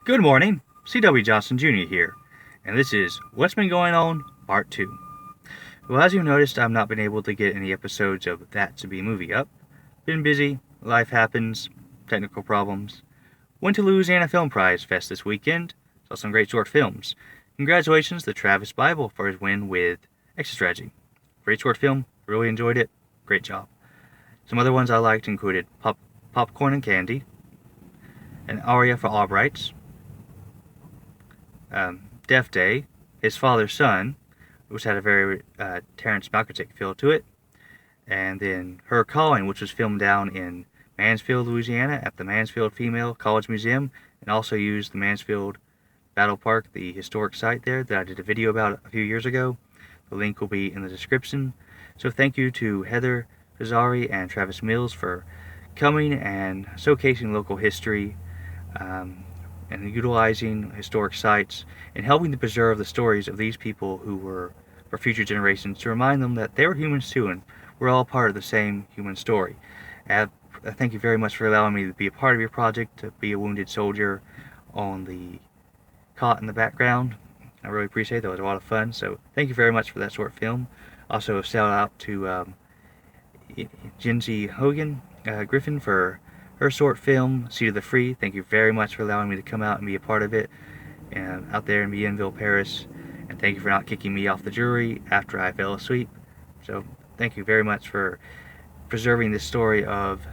Good morning, C.W. Johnson Jr. here, and this is What's Been Going On, Part 2. Well, as you've noticed, I've not been able to get any episodes of That to Be Movie up. Been busy, life happens, technical problems. Went to Louisiana Film Prize Fest this weekend, saw some great short films. Congratulations to Travis Bible for his win with Extra Strategy. Great short film, really enjoyed it, great job. Some other ones I liked included Popcorn and Candy, an aria for Albrights, Death Day, His Father's Son, which had a very Terrence Malick feel to it, and then Her Calling, which was filmed down in Mansfield, Louisiana, at the Mansfield Female College Museum, and also used the Mansfield Battle Park, the historic site there that I did a video about a few years ago. The link will be in the description. So thank you to Heather Pizzari and Travis Mills for coming and showcasing local history, and utilizing historic sites and helping to preserve the stories of these people who were for future generations, to remind them that they were humans too and we're all part of the same human story. Thank you very much for allowing me to be a part of your project, to be a wounded soldier on the cot in the background. I really appreciate it. That was a lot of fun, so thank you very much for that short film. Also a shout out to Jency Hogan, Griffin, for her short film, Seat of the Free. Thank you very much for allowing me to come out and be a part of it, and out there in Bienville, Paris. And thank you for not kicking me off the jury after I fell asleep. So thank you very much for preserving the story of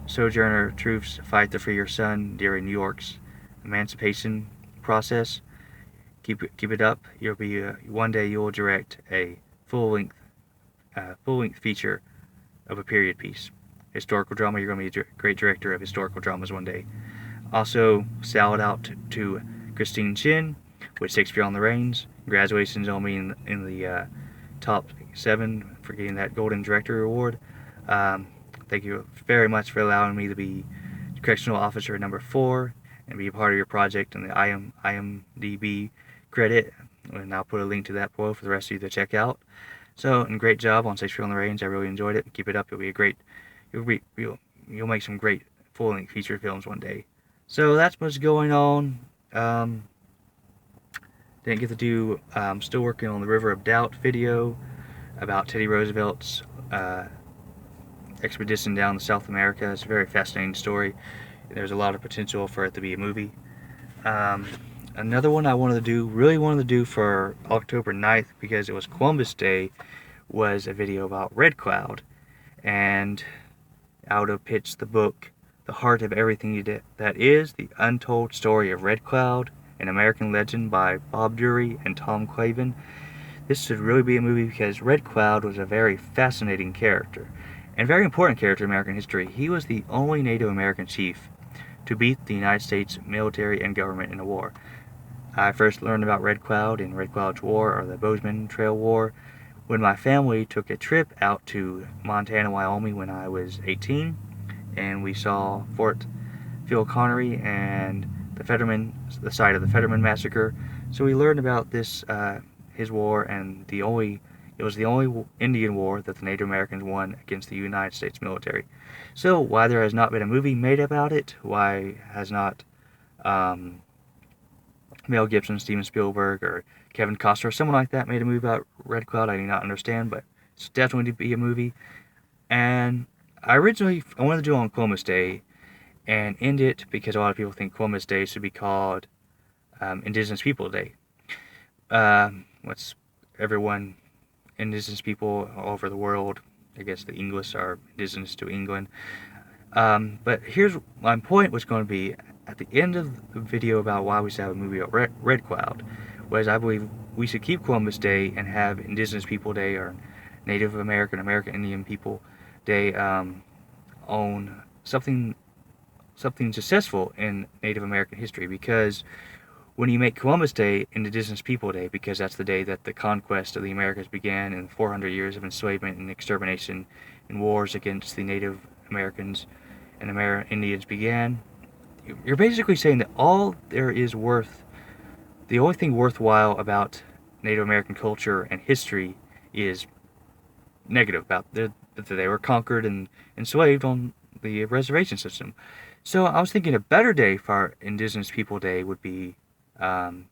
Sojourner Truth's fight to free your son during New York's emancipation process. Keep it up. You'll be one day you'll direct a full-length feature of a period piece. Historical drama. You're going to be a great director of historical dramas one day. Also, shout out to Christine Chin with Shakespeare on the Reins. Congratulations on being in the top 7 for getting that Golden Director Award. Thank you very much for allowing me to be Correctional Officer number 4 and be a part of your project and the IMDb credit. And I'll put a link to that below for the rest of you to check out. So, and great job on Shakespeare on the Reins. I really enjoyed it. Keep it up. You'll make some great full-length feature films one day. So that's what's going on. Didn't get to do. Still working on the River of Doubt video about Teddy Roosevelt's expedition down to South America. It's a very fascinating story. There's a lot of potential for it to be a movie. Another one I really wanted to do for October 9th, because it was Columbus Day, was a video about Red Cloud. And I would have pitched the book, The Heart of Everything That Is, The Untold Story of Red Cloud, an American Legend by Bob Dury and Tom Clavin. This should really be a movie because Red Cloud was a very fascinating character and very important character in American history. He was the only Native American chief to beat the United States military and government in a war. I first learned about Red Cloud in Red Cloud's War, or the Bozeman Trail War, when my family took a trip out to Montana, Wyoming when I was 18, and we saw Fort Phil Connery and the site of the Fetterman Massacre. So we learned about this, his war, and it was the only Indian war that the Native Americans won against the United States military. So why there has not been a movie made about it, why has not Mel Gibson, Steven Spielberg, or Kevin Costner, or someone like that made a movie about Red Cloud, I do not understand, but it's definitely to be a movie. And I wanted to do it on Columbus Day and end it because a lot of people think Columbus Day should be called Indigenous People Day. Indigenous people all over the world, I guess the English are indigenous to England. But here's my point was going to be, at the end of the video about why we should have a movie about Red Cloud, was I believe we should keep Columbus Day and have Indigenous People Day, or Native American Indian People Day, on something successful in Native American history. Because when you make Columbus Day Indigenous People Day, because that's the day that the conquest of the Americas began, and 400 years of enslavement and extermination and wars against the Native Americans and Indians began, you're basically saying that the only thing worthwhile about Native American culture and history is negative, about that they were conquered and enslaved on the reservation system. So I was thinking a better day for our Indigenous People Day would be the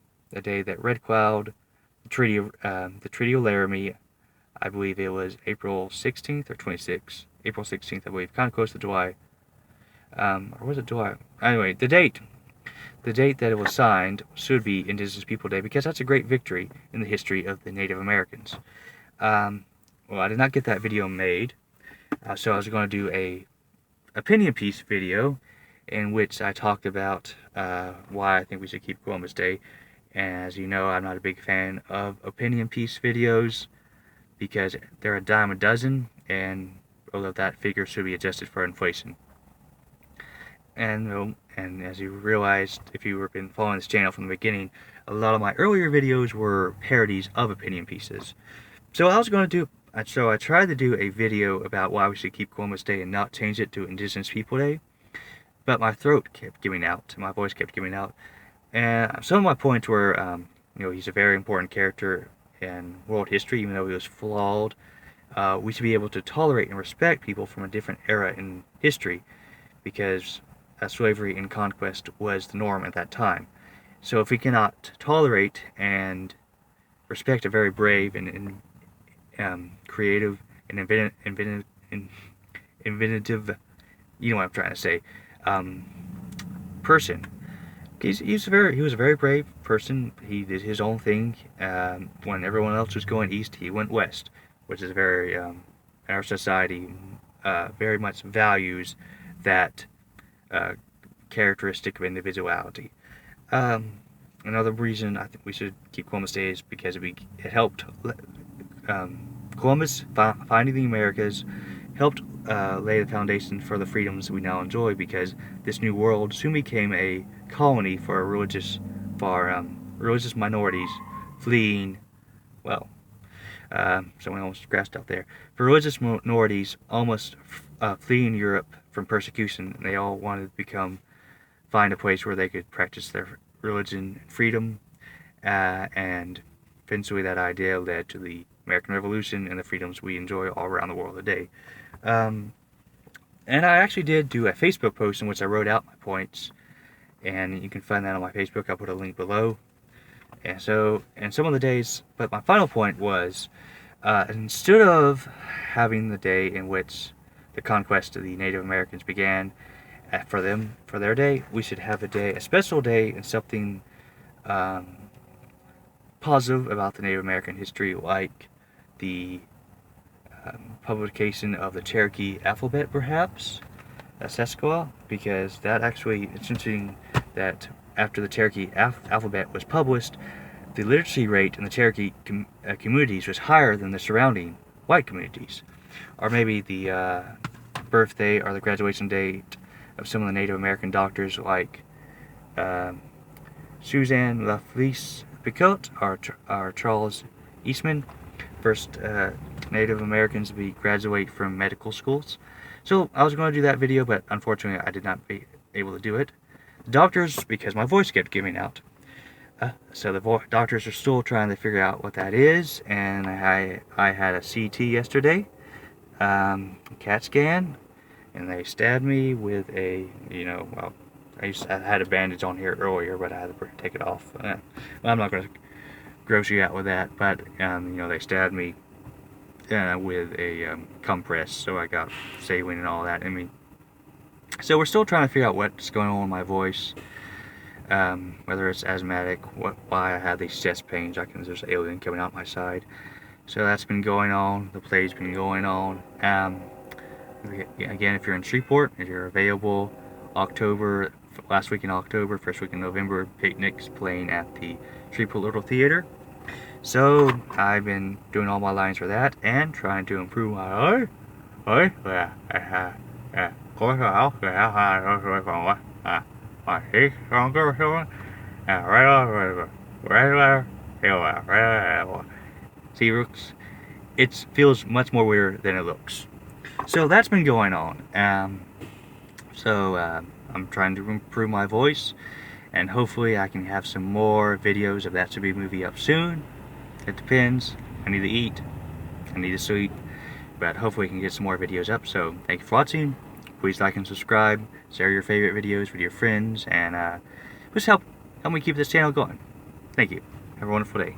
day that Red Cloud, the Treaty of Laramie, I believe it was April 16th or 26th. April 16th, I believe, kind of close to July. Or was it July? Anyway, the date that it was signed should be Indigenous People Day because that's a great victory in the history of the Native Americans. Well, I did not get that video made, so I was going to do a opinion piece video in which I talked about why I think we should keep Columbus Day. And as you know, I'm not a big fan of opinion piece videos because they're a dime a dozen, and although that figure should be adjusted for inflation. And as you realized, if you have been following this channel from the beginning, a lot of my earlier videos were parodies of opinion pieces. So I tried to do a video about why we should keep Columbus Day and not change it to Indigenous People Day, but my throat kept giving out, my voice kept giving out, and some of my points were, he's a very important character in world history, even though he was flawed. We should be able to tolerate and respect people from a different era in history, because slavery and conquest was the norm at that time. So if we cannot tolerate and respect a very brave and creative and inventive, you know what I'm trying to say, person. He was a very brave person. He did his own thing. When everyone else was going east, he went west, which is very, in our society, very much values that characteristic of individuality. Another reason I think we should keep Columbus Day is because it helped Columbus finding the Americas helped lay the foundation for the freedoms we now enjoy, because this new world soon became a colony for religious minorities fleeing, well, someone almost scratched out there, for religious minorities almost fleeing Europe from persecution. They all wanted to find a place where they could practice their religion and freedom, and eventually that idea led to the American Revolution and the freedoms we enjoy all around the world today. And I actually did do a Facebook post in which I wrote out my points, and you can find that on my Facebook. I'll put a link below. And so, and some of the days, but my final point was, instead of having the day in which the conquest of the Native Americans began, for their day, we should have a special day, and something positive about the Native American history, like the publication of the Cherokee alphabet, perhaps, Sesqua, because that actually, it's interesting that after the Cherokee alphabet was published, the literacy rate in the Cherokee communities was higher than the surrounding white communities. Or maybe the birthday or the graduation date of some of the Native American doctors, like Suzanne LaFelice Picot or Charles Eastman, first Native Americans to graduate from medical schools. So I was going to do that video, but unfortunately I did not be able to do it. The doctors, because my voice kept giving out, so the doctors are still trying to figure out what that is, and I had a CT yesterday, CAT scan, and they stabbed me with a, well, I had a bandage on here earlier, but I had to take it off. Well, I'm not going to gross you out with that, but they stabbed me with a compress, so I got saline and all that. So we're still trying to figure out what's going on with my voice, whether it's asthmatic, why I have these chest pains. There's an alien coming out my side. So that's been going on. The play's been going on. Again, if you're in Shreveport, if you're available, last week in October, first week in November, Picnic's playing at the Shreveport Little Theater. So I've been doing all my lines for that and trying to improve my See, it feels much more weird than it looks. So that's been going on. I'm trying to improve my voice, and hopefully I can have some more videos of That Should Be Movie up soon. It depends. I need to eat. I need to sleep. But hopefully we can get some more videos up. So thank you for watching. Please like and subscribe. share your favorite videos with your friends, and just help me keep this channel going. Thank you. Have a wonderful day.